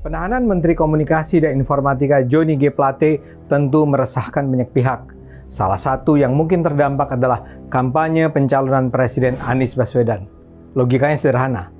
Penahanan Menteri Komunikasi dan Informatika Johnny G. Plate tentu meresahkan banyak pihak. Salah satu yang mungkin terdampak adalah kampanye pencalonan Presiden Anies Baswedan. Logikanya sederhana.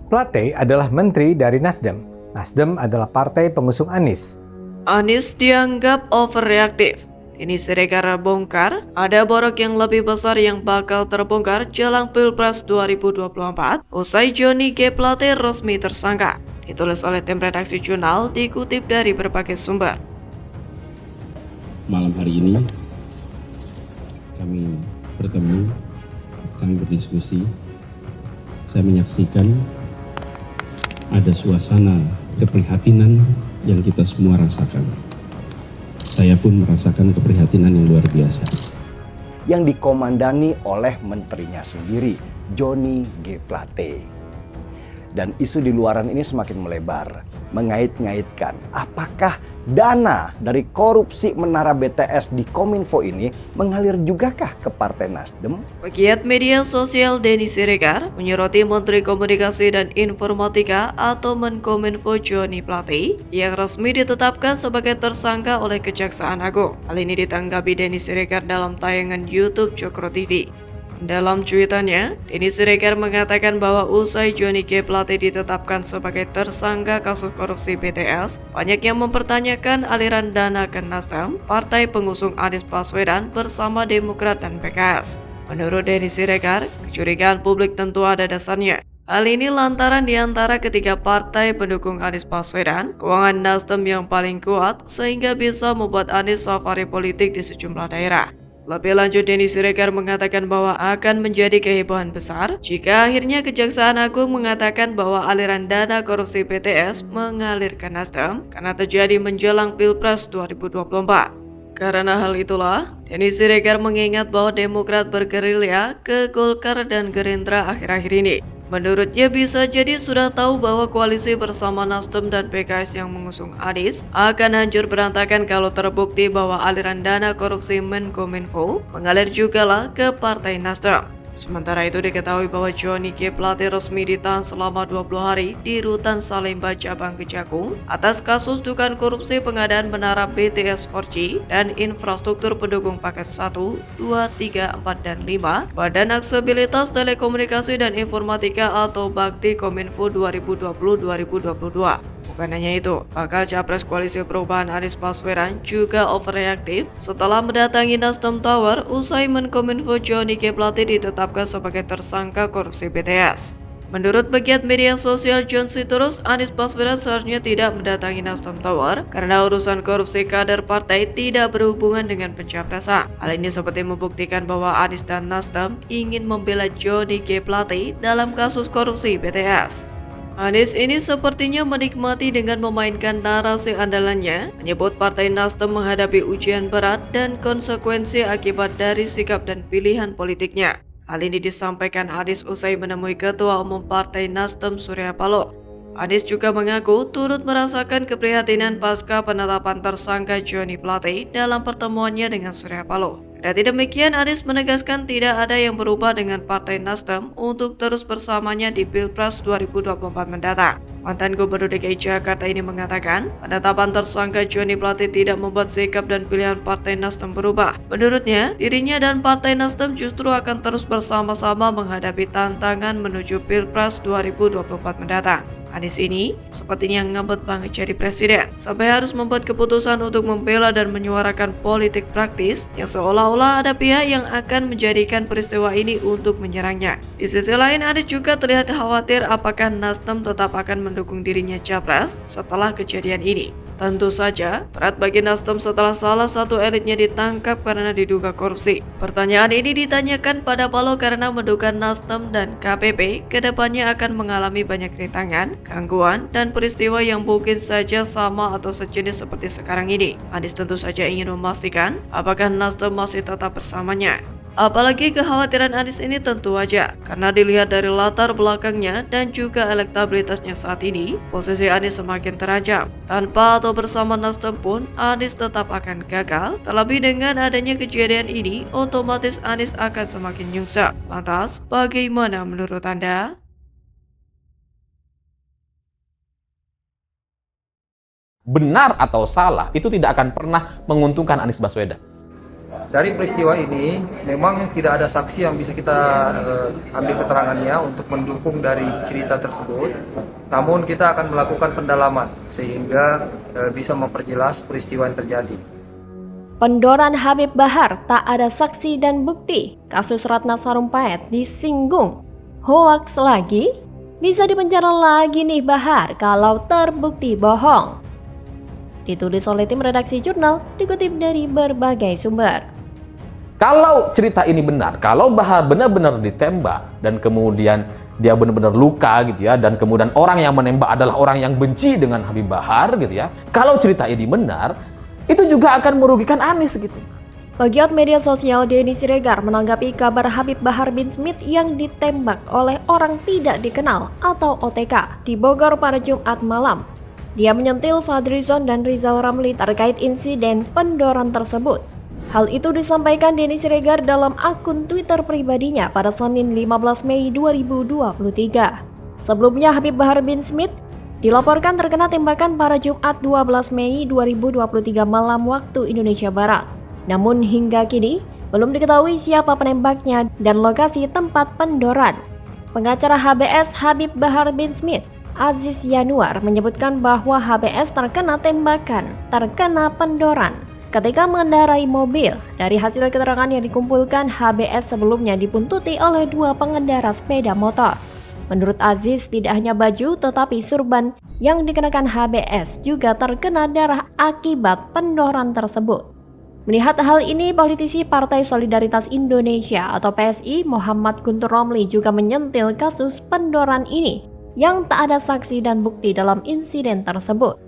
Plate adalah menteri dari Nasdem. Nasdem adalah partai pengusung Anies. Anies dianggap overreaktif. Ini Siregar bongkar, ada borok yang lebih besar yang bakal terbongkar jelang Pilpres 2024 usai Johnny G. Plate resmi tersangka. Ditulis oleh tim redaksi jurnal, dikutip dari berbagai sumber. Malam hari ini kami bertemu, kami berdiskusi. Saya menyaksikan ada suasana keprihatinan yang kita semua rasakan. Saya pun merasakan keprihatinan yang luar biasa. Yang dikomandani oleh menterinya sendiri, Johnny G. Plate. Dan isu di luaran ini semakin melebar, mengait-ngaitkan apakah dana dari korupsi menara BTS di Kominfo ini mengalir jugakah ke Partai Nasdem? Pegiat media sosial Denny Siregar menyoroti Menteri Komunikasi dan Informatika atau Menkominfo Johnny Plate yang resmi ditetapkan sebagai tersangka oleh Kejaksaan Agung. Hal ini ditanggapi Denny Siregar dalam tayangan YouTube Cokro TV. Dalam cuitannya, Denny Siregar mengatakan bahwa usai Johnny G. Plate ditetapkan sebagai tersangka kasus korupsi BTS, banyak yang mempertanyakan aliran dana ke Nasdem, partai pengusung Anies Baswedan bersama Demokrat dan PKS. Menurut Denny Siregar, kecurigaan publik tentu ada dasarnya. Hal ini lantaran di antara ketiga partai pendukung Anies Baswedan, keuangan Nasdem yang paling kuat sehingga bisa membuat Anies safari politik di sejumlah daerah. Lebih lanjut, Denny Siregar mengatakan bahwa akan menjadi kehebohan besar jika akhirnya Kejaksaan Agung mengatakan bahwa aliran dana korupsi BTS mengalir ke Nasdem karena terjadi menjelang Pilpres 2024. Karena hal itulah, Denny Siregar mengingat bahwa Demokrat bergerilya ke Golkar dan Gerindra akhir-akhir ini. Menurutnya bisa jadi sudah tahu bahwa koalisi bersama Nasdem dan PKS yang mengusung Anies akan hancur berantakan kalau terbukti bahwa aliran dana korupsi Menkominfo mengalir juga lah ke Partai Nasdem. Sementara itu diketahui bahwa Johnny G. Plate resmi ditahan selama 20 hari di Rutan Salemba, Cabang Kejagung atas kasus dugaan korupsi pengadaan menara BTS 4G dan infrastruktur pendukung paket 1, 2, 3, 4, dan 5 Badan Aksesibilitas Telekomunikasi dan Informatika atau Bakti Kominfo 2020-2022. Bukan hanya itu, bakal capres koalisi perubahan Anies Baswedan juga overreaktif setelah mendatangi Nasdem Tower usai Menkominfo Johnny G. Plate ditetapkan sebagai tersangka korupsi BTS. Menurut pegiat media sosial John Sitorus, Anies Baswedan seharusnya tidak mendatangi Nasdem Tower karena urusan korupsi kader partai tidak berhubungan dengan pencapresan. Hal ini seperti membuktikan bahwa Anies dan Nasdem ingin membela Johnny G. Plate dalam kasus korupsi BTS. Anies ini sepertinya menikmati dengan memainkan narasi andalannya, menyebut Partai Nasdem menghadapi ujian berat dan konsekuensi akibat dari sikap dan pilihan politiknya. Hal ini disampaikan Anies usai menemui Ketua Umum Partai Nasdem Surya Paloh. Anies juga mengaku turut merasakan keprihatinan pasca penetapan tersangka Johnny Plate dalam pertemuannya dengan Surya Paloh. Kendati demikian, Anies menegaskan tidak ada yang berubah dengan Partai Nasdem untuk terus bersamanya di Pilpres 2024 mendatang. Mantan Gubernur DKI Jakarta ini mengatakan, penetapan tersangka Johnny Plate tidak membuat sikap dan pilihan Partai Nasdem berubah. Menurutnya, dirinya dan Partai Nasdem justru akan terus bersama-sama menghadapi tantangan menuju Pilpres 2024 mendatang. Anies ini sepertinya ngebet banget jadi presiden, sampai harus membuat keputusan untuk membela dan menyuarakan politik praktis yang seolah-olah ada pihak yang akan menjadikan peristiwa ini untuk menyerangnya. Di sisi lain, Anies juga terlihat khawatir apakah Nasdem tetap akan mendukung dirinya capres setelah kejadian ini. Tentu saja, berat bagi Nasdem setelah salah satu elitnya ditangkap karena diduga korupsi. Pertanyaan ini ditanyakan pada Paloh karena menduga Nasdem dan KPP kedepannya akan mengalami banyak rintangan, gangguan, dan peristiwa yang mungkin saja sama atau sejenis seperti sekarang ini. Anies tentu saja ingin memastikan apakah Nasdem masih tetap bersamanya. Apalagi kekhawatiran Anies ini tentu wajar, karena dilihat dari latar belakangnya dan juga elektabilitasnya saat ini, posisi Anies semakin terancam. Tanpa atau bersama Nasdem pun, Anies tetap akan gagal. Terlebih dengan adanya kejadian ini, otomatis Anies akan semakin nyungsep. Lantas, bagaimana menurut Anda? benar atau salah, itu tidak akan pernah menguntungkan Anies Baswedan. Dari peristiwa ini memang tidak ada saksi yang bisa kita ambil keterangannya untuk mendukung dari cerita tersebut. Namun kita akan melakukan pendalaman sehingga bisa memperjelas peristiwa yang terjadi. Pendoran Habib Bahar, tak ada saksi dan bukti. Kasus Ratna Sarumpait disinggung. Hoaks lagi? Bisa dipenjara lagi nih Bahar kalau terbukti bohong. Ditulis oleh tim redaksi jurnal, dikutip dari berbagai sumber. Kalau cerita ini benar, kalau Bahar benar-benar ditembak dan kemudian dia benar-benar luka gitu ya, dan kemudian orang yang menembak adalah orang yang benci dengan Habib Bahar gitu ya. Kalau cerita ini benar, itu juga akan merugikan Anies gitu. Pegiat media sosial Denny Siregar menanggapi kabar Habib Bahar bin Smith yang ditembak oleh orang tidak dikenal atau OTK di Bogor pada Jumat malam. Dia menyentil Fadlizon dan Rizal Ramli terkait insiden pendoran tersebut. Hal itu disampaikan Denny Siregar dalam akun Twitter pribadinya pada Senin 15 Mei 2023. Sebelumnya Habib Bahar bin Smith dilaporkan terkena tembakan pada Jumat 12 Mei 2023 malam waktu Indonesia Barat. Namun hingga kini belum diketahui siapa penembaknya dan lokasi tempat pendoran. Pengacara HBS Habib Bahar bin Smith, Aziz Yanuar, menyebutkan bahwa HBS terkena tembakan, terkena pendoran ketika mengendarai mobil. Dari hasil keterangan yang dikumpulkan, HBS sebelumnya dibuntuti oleh 2 pengendara sepeda motor. Menurut Aziz, tidak hanya baju tetapi surban yang dikenakan HBS juga terkena darah akibat pendoran tersebut. Melihat hal ini, politisi Partai Solidaritas Indonesia atau PSI Muhammad Guntur Romli juga menyentil kasus pendoran ini yang tak ada saksi dan bukti dalam insiden tersebut.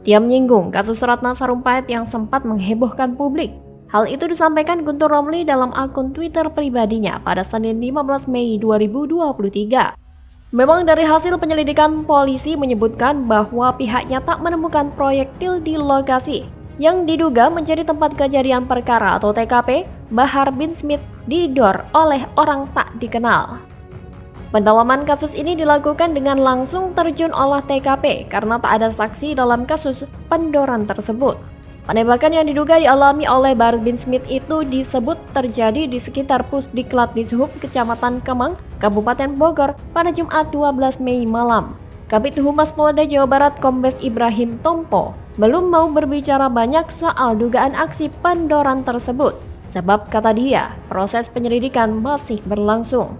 Dia menyinggung kasus Ratna Sarumpait yang sempat menghebohkan publik. Hal itu disampaikan Guntur Romli dalam akun Twitter pribadinya pada Senin 15 Mei 2023. Memang dari hasil penyelidikan, polisi menyebutkan bahwa pihaknya tak menemukan proyektil di lokasi yang diduga menjadi tempat kejadian perkara atau TKP Bahar bin Smith didor oleh orang tak dikenal. Pendalaman kasus ini dilakukan dengan langsung terjun olah TKP karena tak ada saksi dalam kasus pendoran tersebut. Penembakan yang diduga dialami oleh Bahar bin Smith itu disebut terjadi di sekitar Pusdiklat Dishub Kecamatan Kemang, Kabupaten Bogor pada Jumat 12 Mei malam. Kabid Humas Polda Jawa Barat Kombes Ibrahim Tompo belum mau berbicara banyak soal dugaan aksi pendoran tersebut, sebab kata dia, proses penyelidikan masih berlangsung.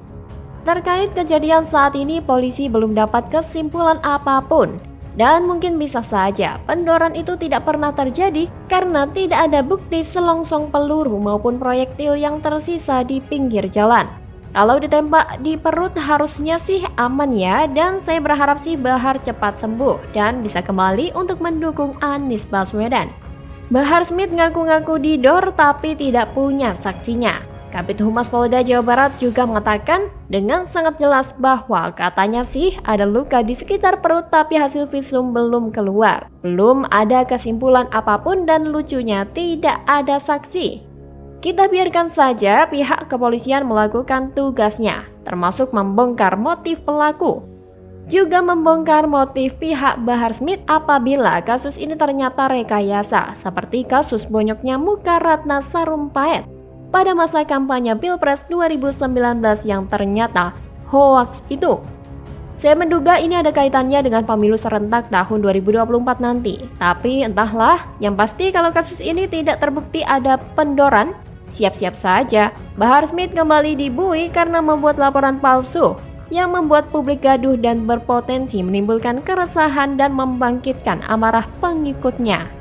Terkait kejadian saat ini, polisi belum dapat kesimpulan apapun. Dan mungkin bisa saja pendoran itu tidak pernah terjadi karena tidak ada bukti selongsong peluru maupun proyektil yang tersisa di pinggir jalan. Kalau ditembak di perut harusnya sih aman ya, dan saya berharap sih Bahar cepat sembuh dan bisa kembali untuk mendukung Anies Baswedan. Bahar Smith ngaku-ngaku didor tapi tidak punya saksinya. Kabid Humas Polda Jawa Barat juga mengatakan dengan sangat jelas bahwa katanya sih ada luka di sekitar perut tapi hasil visum belum keluar. Belum ada kesimpulan apapun dan lucunya tidak ada saksi. Kita biarkan saja pihak kepolisian melakukan tugasnya, termasuk membongkar motif pelaku. Juga membongkar motif pihak Bahar Smith apabila kasus ini ternyata rekayasa, seperti kasus bonyoknya muka Ratna Sarumpait pada masa kampanye Pilpres 2019 yang ternyata hoaks itu. Saya menduga ini ada kaitannya dengan pemilu serentak tahun 2024 nanti. Tapi entahlah, yang pasti kalau kasus ini tidak terbukti ada pendoran, siap-siap saja Bahar Smith kembali dibui karena membuat laporan palsu yang membuat publik gaduh dan berpotensi menimbulkan keresahan dan membangkitkan amarah pengikutnya.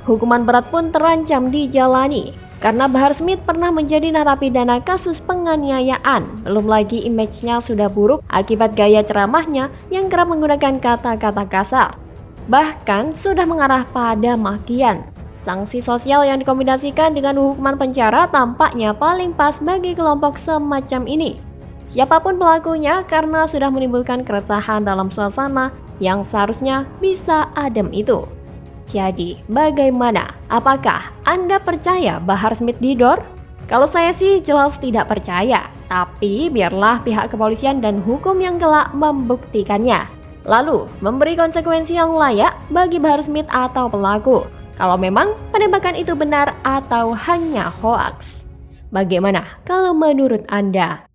Hukuman berat pun terancam dijalani. Karena Bahar Smith pernah menjadi narapidana kasus penganiayaan, belum lagi image-nya sudah buruk akibat gaya ceramahnya yang kerap menggunakan kata-kata kasar. Bahkan sudah mengarah pada makian. Sanksi sosial yang dikombinasikan dengan hukuman penjara tampaknya paling pas bagi kelompok semacam ini. Siapapun pelakunya karena sudah menimbulkan keresahan dalam suasana yang seharusnya bisa adem itu. Jadi, bagaimana? Apakah Anda percaya Bahar Smith didor? Kalau saya sih jelas tidak percaya, tapi biarlah pihak kepolisian dan hukum yang kelak membuktikannya. Lalu, memberi konsekuensi yang layak bagi Bahar Smith atau pelaku, kalau memang penembakan itu benar atau hanya hoaks. Bagaimana kalau menurut Anda?